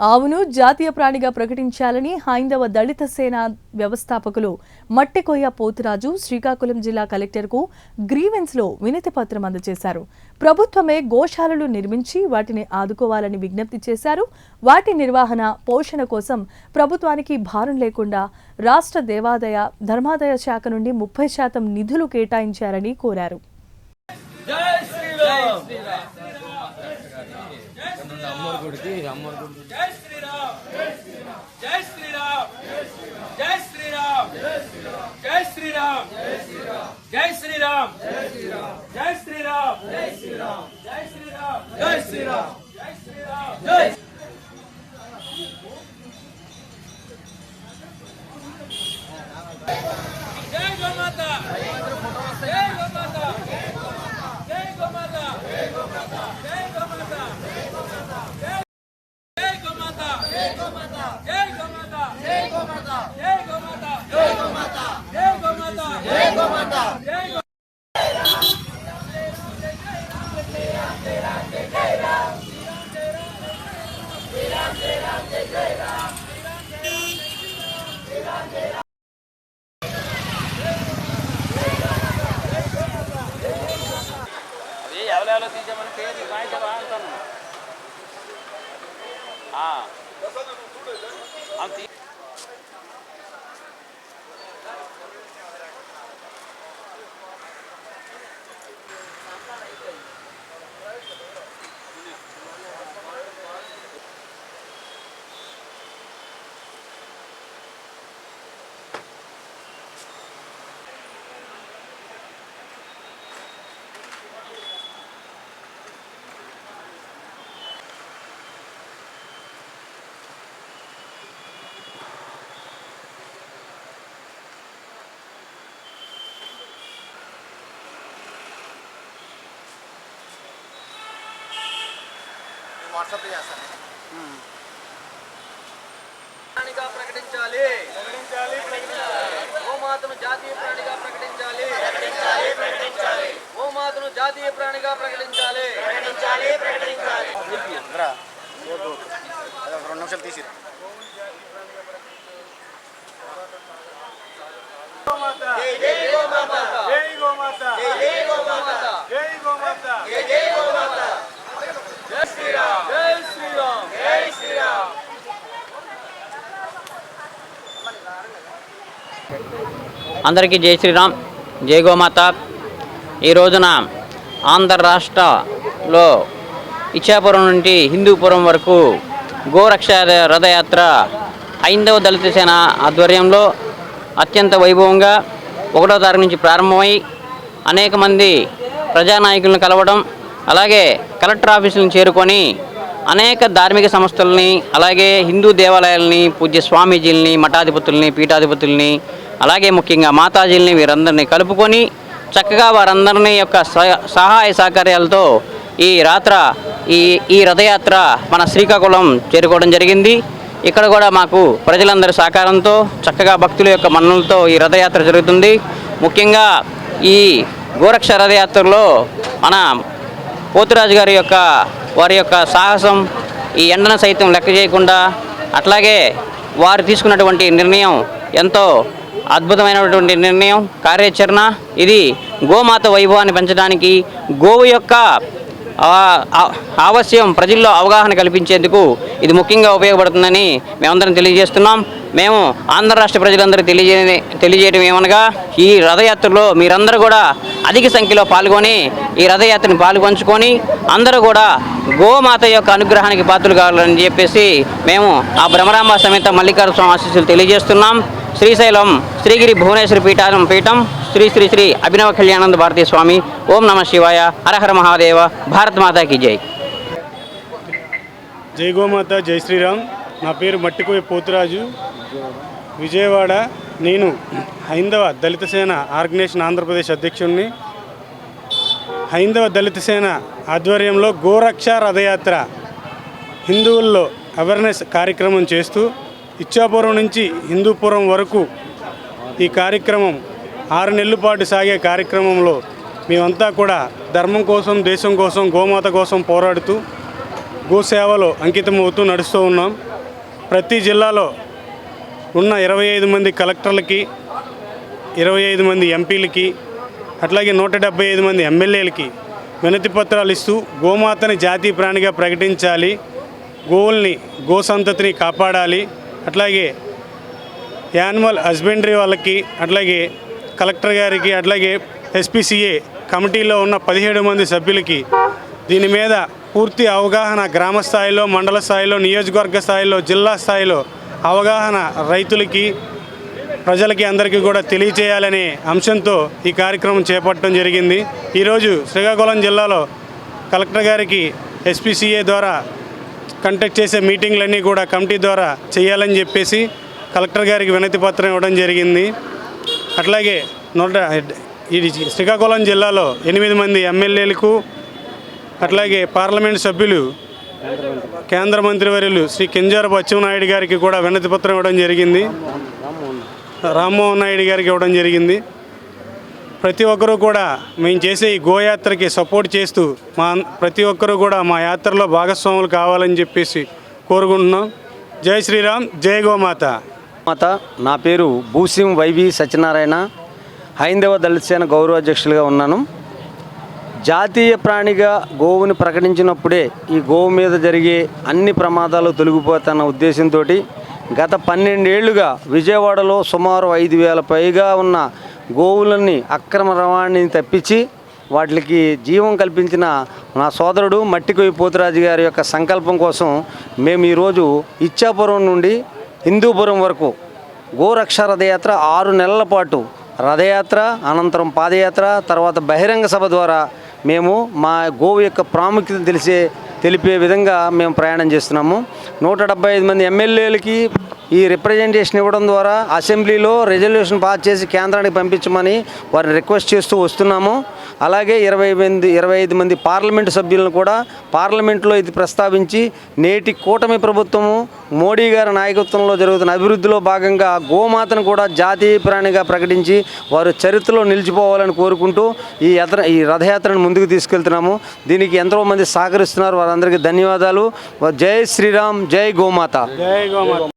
ఆవును జాతీయ ప్రాణిగా ప్రకటించాలని హైందవ దళిత సేన వ్యవస్థాపకులు మట్టెకొయ్య పోతురాజు శ్రీకాకుళం జిల్లా కలెక్టర్కు గ్రీవెన్స్లో వినతి పత్రం అందజేశారు. ప్రభుత్వమే గోశాలలు నిర్మించి వాటిని ఆదుకోవాలని విజ్ఞప్తి చేశారు. వాటి నిర్వహణ, పోషణ కోసం ప్రభుత్వానికి భారం లేకుండా రాష్ట్ర దేవాదాయ, ధర్మాదాయ శాఖ నుండి 30% నిధులు కేటాయించారని కోరారు. వాట్సాప్ చేస్తాను. ప్రాణిగా ప్రకటించాలి, గోమాతను జాతీయ ప్రాణిగా ప్రకటించాలి, గోమాతను జాతీయ ప్రాణిగా ప్రకటించాలి. 2 నిమిషాలు తీసి అందరికీ జై శ్రీరామ్, జై గోమాత. ఈ రోజున ఆంధ్ర రాష్ట్రలో ఇచ్చాపురం నుండి హిందూపురం వరకు గోరక్ష రథయాత్ర హైందవ దళిత సేన ఆధ్వర్యంలో అత్యంత వైభవంగా 1వ తారీఖు నుంచి ప్రారంభమై అనేక మంది ప్రజానాయకులను కలవడం, అలాగే కలెక్టర్ ఆఫీసులను చేరుకొని అనేక ధార్మిక సంస్థలని, అలాగే హిందూ దేవాలయాలని, పూజ్య స్వామీజీలని, మఠాధిపతుల్ని, పీఠాధిపతుల్ని, అలాగే ముఖ్యంగా మాతాజీలని వీరందరినీ కలుపుకొని చక్కగా వారందరినీ యొక్క సహాయ సహకార్యాలతో ఈ రథయాత్ర మన శ్రీకాకుళం చేరుకోవడం జరిగింది. ఇక్కడ కూడా మాకు ప్రజలందరి సహకారంతో చక్కగా భక్తుల యొక్క మన్ననలతో ఈ రథయాత్ర జరుగుతుంది. ముఖ్యంగా ఈ గోరక్ష రథయాత్రలో మన పోతురాజు గారి వారి యొక్క సాహసం, ఈ ఎండను సైతం లెక్క చేయకుండా, అట్లాగే వారు తీసుకున్నటువంటి నిర్ణయం ఎంతో అద్భుతమైనటువంటి నిర్ణయం, కార్యాచరణ. ఇది గోమాత వైభవాన్ని పెంచడానికి, గోవు యొక్క ఆవశ్యం ప్రజల్లో అవగాహన కల్పించేందుకు ఇది ముఖ్యంగా ఉపయోగపడుతుందని మేమందరం తెలియజేస్తున్నాం. మేము ఆంధ్ర రాష్ట్ర ప్రజలందరూ తెలియజేయడం ఏమనగా, ఈ రథయాత్రలో మీరందరూ కూడా అధిక సంఖ్యలో పాల్గొని ఈ రథయాత్రను పాల్పంచుకొని అందరూ కూడా గోమాత యొక్క అనుగ్రహానికి పాత్రలు కావాలని చెప్పేసి మేము ఆ భ్రమరాంబ సమేత మల్లికార్జున స్వామి ఆశీస్సులు తెలియజేస్తున్నాం. శ్రీశైలం శ్రీగిరి భువనేశ్వరి పీఠం శ్రీ శ్రీ శ్రీ అభినవ కళ్యాణానంద భారతీ స్వామి. ఓం నమ శివాయ. హరహర మహాదేవ. భారత్ మాతాకి జై. జై గోమాత, జై శ్రీరామ్. నా పేరు మట్టికొయ్య పోతురాజు, విజయవాడ. నేను హైందవ దళిత సేన ఆర్గనైజేషన్ ఆంధ్రప్రదేశ్ అధ్యక్షుడిని. హైందవ దళిత సేన ఆధ్వర్యంలో గోరక్ష రథయాత్ర హిందువుల్లో అవేర్నెస్ కార్యక్రమం చేస్తూ ఇచ్చాపురం నుంచి హిందూపురం వరకు ఈ కార్యక్రమం 6 నెలల పాటు సాగే కార్యక్రమంలో మేమంతా కూడా ధర్మం కోసం, దేశం కోసం, గోమాత కోసం పోరాడుతూ గోసేవలో అంకితం అవుతూ నడుస్తూ ఉన్నాం. ప్రతి జిల్లాలో ఉన్న 25 మంది కలెక్టర్లకి, 25 మంది ఎంపీలకి, అట్లాగే 175 మంది ఎమ్మెల్యేలకి వినతి పత్రాలు ఇస్తూ గోమాతని జాతీయ ప్రాణిగా ప్రకటించాలి, గోవుల్ని గో సంతతిని కాపాడాలి, అట్లాగే యానిమల్ హస్బెండరీ వాళ్ళకి, అట్లాగే కలెక్టర్ గారికి, అట్లాగే ఎస్పీసీఏ కమిటీలో ఉన్న 17 మంది సభ్యులకి దీని మీద పూర్తి అవగాహన గ్రామ స్థాయిలో, మండల స్థాయిలో, నియోజకవర్గ స్థాయిలో, జిల్లా స్థాయిలో అవగాహన రైతులకి, ప్రజలకి అందరికీ కూడా తెలియచేయాలనే అంశంతో ఈ కార్యక్రమం చేపట్టడం జరిగింది. ఈరోజు శ్రీకాకుళం జిల్లాలో కలెక్టర్ గారికి ఎస్పీసీఏ ద్వారా కండక్ట్ చేసే మీటింగ్లన్నీ కూడా కమిటీ ద్వారా చేయాలని చెప్పేసి కలెక్టర్ గారికి వినతి పత్రం ఇవ్వడం జరిగింది. అట్లాగే ఇది శ్రీకాకుళం జిల్లాలో 8 మంది ఎమ్మెల్యేలకు, అట్లాగే పార్లమెంట్ సభ్యులు, కేంద్ర మంత్రివర్యులు శ్రీ కింజారపు అచ్చెన్నాయుడు గారికి కూడా వినతి పత్రం ఇవ్వడం జరిగింది. రామ్మోహన్ నాయుడు గారికి ఇవ్వడం జరిగింది. ప్రతి ఒక్కరూ కూడా మేము చేసే ఈ గోయాత్రకి సపోర్ట్ చేస్తూ ప్రతి ఒక్కరూ కూడా మా యాత్రలో భాగస్వాములు కావాలని చెప్పేసి కోరుకుంటున్నాం. జై శ్రీరామ్, జై గోమాత. నా పేరు భూసిం వైవి సత్యనారాయణ, హైందవ దళిత సేన గౌరవాధ్యక్షులుగా ఉన్నాను. జాతీయ ప్రాణిగా గోవుని ప్రకటించినప్పుడే ఈ గోవు మీద జరిగే అన్ని ప్రమాదాలు తొలగిపోతున్న ఉద్దేశంతో గత 12 ఏళ్లుగా విజయవాడలో సుమారు 5,000 పైగా ఉన్న గోవులని అక్రమ రవాణాని తప్పించి వాటికి జీవం కల్పించిన నా సోదరుడు మట్టికొయ్య పోతురాజు గారి యొక్క సంకల్పం కోసం మేము ఈరోజు ఇచ్చాపురం నుండి హిందూపురం వరకు గోరక్ష రథయాత్ర 6 నెలల పాటు రథయాత్ర, అనంతరం పాదయాత్ర, తర్వాత బహిరంగ సభ ద్వారా మేము మా గోవు యొక్క ప్రాముఖ్యత తెలిపే విధంగా మేము ప్రయాణం చేస్తున్నాము. 175 మంది ఎమ్మెల్యేలకి ఈ రిప్రజెంటేషన్ ఇవ్వడం ద్వారా అసెంబ్లీలో రెజల్యూషన్ పాస్ చేసి కేంద్రానికి పంపించమని వారిని రిక్వెస్ట్ చేస్తూ వస్తున్నాము. అలాగే 25 మంది పార్లమెంటు సభ్యులను కూడా పార్లమెంట్లో ఇది ప్రస్తావించి నేటి కూటమి ప్రభుత్వము మోడీ గారి నాయకత్వంలో జరుగుతున్న అభివృద్ధిలో భాగంగా గోమాతను కూడా జాతీయ ప్రాణిగా ప్రకటించి వారు చరిత్రలో నిలిచిపోవాలని కోరుకుంటూ ఈ రథయాత్రను ముందుకు తీసుకెళ్తున్నాము. దీనికి ఎంతోమంది సహకరిస్తున్నారు, వారందరికీ ధన్యవాదాలు. జై శ్రీరామ్, జై గోమాత. జై గోమాత.